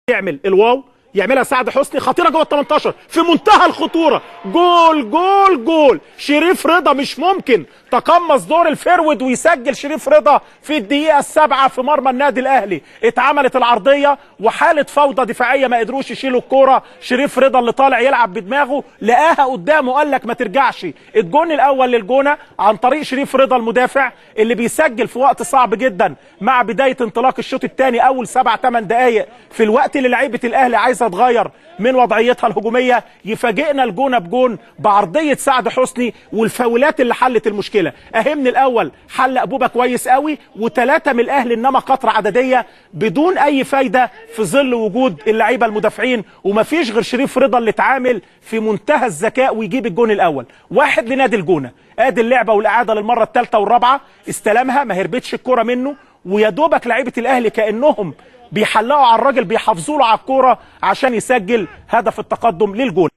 يعمل الواو، يعملها سعد حسني، خطيره جوه ال 18 في منتهى الخطوره. جول جول جول. شريف رضا مش ممكن تقمص دور الفرود ويسجل شريف رضا في الدقيقه السابعه في مرمى النادي الاهلي. اتعملت العرضيه وحاله فوضى دفاعيه، ما قدروش يشيلوا الكوره. شريف رضا اللي طالع يلعب بدماغه لقاها قدامه، قال لك ما ترجعش. الجون الاول للجونه عن طريق شريف رضا المدافع اللي بيسجل في وقت صعب جدا مع بدايه انطلاق الشوط الثاني. اول 7-8 دقائق في الوقت اللي لعيبه الاهلي عايزه تغير من وضعيتها الهجوميه، يفاجئنا الجونه بجون بعرضيه سعد حسني والفاولات اللي حلت المشكله. اهي من الاول حل ابوبه كويس قوي، وثلاثه من الاهلي انما قطره عدديه بدون اي فايده في ظل وجود اللعيبه المدافعين، ومفيش غير شريف رضا اللي اتعامل في منتهى الذكاء ويجيب الجون الاول. 1 لنادي الجونه. ادي اللعبه والاعاده للمره الثالثه والرابعه، استلمها ما هربتش الكره منه، ويا دوبك لعيبه الاهلي كانهم بيحلقوا على الراجل، بيحافظوا له على الكوره عشان يسجل هدف التقدم للجول.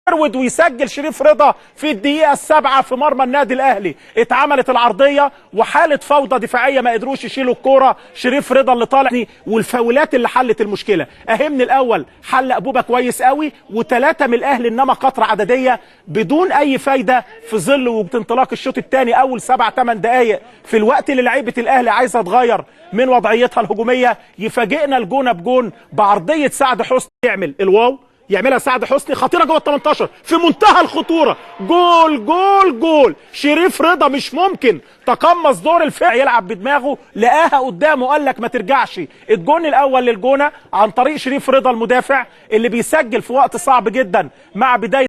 فرود ويسجل شريف رضا في الدقيقه السابعه في مرمى النادي الاهلي. اتعملت العرضيه وحاله فوضى دفاعيه، ما قدروش يشيلوا الكوره. شريف رضا اللي طالع والفاولات اللي حلت المشكله. اهي من الاول حل ابوبه كويس قوي، وثلاثه من الاهلي انما قطره عدديه بدون اي فايده في ظل وجود انطلاق الشوط الثاني. اول 7-8 دقائق في الوقت اللي لعيبه الاهلي عايزه تغير من وضعيتها الهجوميه، يفاجئنا الجونه بجون بعرضيه سعد حسني. يعمل الواو، يعملها سعد حسني، خطيره جوه ال 18 في منتهى الخطوره. جول جول جول. شريف رضا مش ممكن تقمص دور الفرود، يلعب بدماغه لقاها قدامه، قال لك ما ترجعش. الجون الاول للجونه عن طريق شريف رضا المدافع اللي بيسجل في وقت صعب جدا مع بدايه